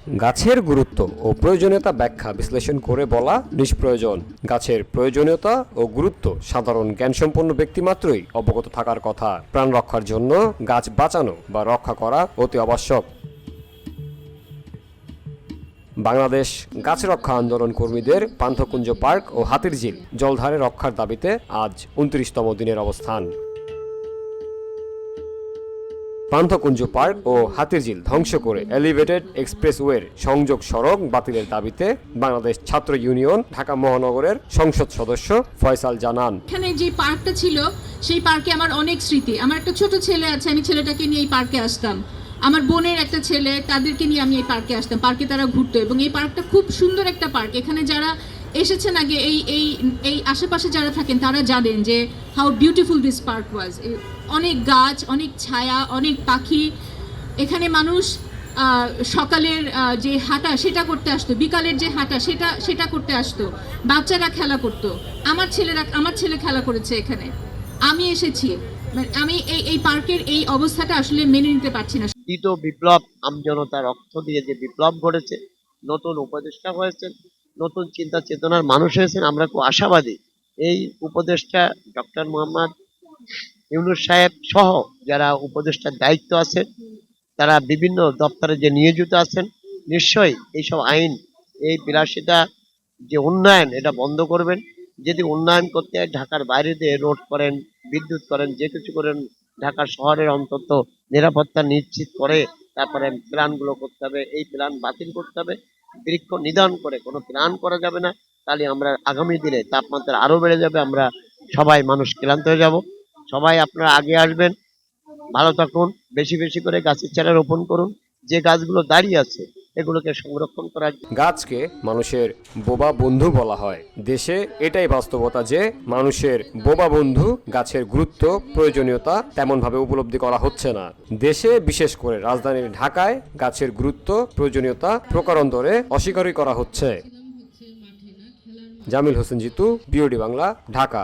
গাছের গুরুত্ব ও প্রয়োজনীয়তা ব্যাখ্যা বিশ্লেষণ করে বলা নিষ্প্রয়োজন। গাছের প্রয়োজনীয়তা ও গুরুত্ব সাধারণ জ্ঞানসম্পন্ন ব্যক্তিমাত্রই অবগত থাকার কথা। প্রাণ রক্ষার জন্য গাছ বাঁচানো বা রক্ষা করা অতি আবশ্যক। বাংলাদেশ গাছ রক্ষা আন্দোলন কর্মীদের পান্থকুঞ্জ পার্ক ও হাতিরঝিল জলধারে রক্ষার দাবিতে আজ ২৯তম দিনের অবস্থান। পান্থকুঞ্জ পার্ক ও হাতিরঝিল ধ্বংস করে এলিভেটেড এক্সপ্রেসওয়ের সংযোগ সড়ক বাতিলের দাবিতে বাংলাদেশ ছাত্র ইউনিয়ন ঢাকা মহানগরের সংসদ সদস্য ফয়সাল জানান, এখানে যে পার্কটা ছিল সেই পার্কে আমার অনেক স্মৃতি। আমার একটা ছোট ছেলে আছে, আমি ছেলেটাকে নিয়ে এই পার্কে আসতাম। আমার বোনের একটা ছেলে, তাদেরকে নিয়ে আমি এই পার্কে আসতাম। পার্কে তারা ঘুরতো এবং এই পার্কটা খুব সুন্দর একটা পার্ক। এখানে যারা এসেছেন আগে এই এই এই আশেপাশে যারা থাকেন তারা জানেন যে হাউ বিউটিফুল দিস পার্ক ওয়াজ। অনেক গাছ, অনেক ছায়া, অনেক পাখি। এখানে মানুষ সকালের যে হাঁটা সেটা করতে আসতো, বিকালের যে হাঁটা সেটা করতে আসতো। বাচ্চারা খেলা করতো, আমার ছেলে খেলা করেছে এখানে। আমি এসেছি, আমি এই পার্কের এই অবস্থাটা আসলে মেনে নিতে পারছি না। দ্বিতীয় বিপ্লব আমজনতা রক্ত দিয়ে যে বিপ্লব ঘটেছে, নতুন উপদেষ্টা হয়েছেন, নতুন চিন্তা চেতনার মানুষ হয়েছেন। আমরা খুব আশাবাদী এই উপদেষ্টা ডক্টর মোহাম্মদ ইউনূস সাহেব সহ যারা উপদেষ্টার দায়িত্ব আছে, তারা বিভিন্ন দপ্তরে যে নিয়োজিত আছেন, নিশ্চয়ই এইসব আইন, এই বিলাসিতা যে উন্নয়ন, এটা বন্ধ করবেন। যদি উন্নয়ন করতে হয় ঢাকার বাইরে দিয়ে রোড করেন, বিদ্যুৎ করেন, যে কিছু করেন, ঢাকা শহরের অন্তত নিরাপত্তা নিশ্চিত করে তারপরে প্ল্যানগুলো করতে হবে। এই প্ল্যান বাতিল করতে হবে। বৃক্ষ নিধন করে কোনো প্ল্যান করা যাবে না, তাহলে আমরা আগামী দিনে তাপমাত্রা আরো বেড়ে যাবে। আমরা সবাই মানুষ ক্লান্ত হয়ে যাব। সবাই আপনারা আগে আসবেন, ভালো থাকুন, বেশি বেশি করে গাছের চারা রোপণ করুন। যে গাছগুলো দাঁড়িয়ে আছে এগুলোকে সংরক্ষণ করার। গাছকে মানুষের বোবা বন্ধু বলা হয়। দেশে এটাই বাস্তবতা যে মানুষের বোবা বন্ধু গাছের গুরুত্ব প্রয়োজনীয়তা তেমনভাবে উপলব্ধি করা হচ্ছে না। দেশে বিশেষ করে রাজধানীর ঢাকায় গাছের গুরুত্ব প্রয়োজনীয়তা প্রকারান্তরে অস্বীকারই করা হচ্ছে। জামিল হোসেন জিতু, বিওডি বাংলা, ঢাকা।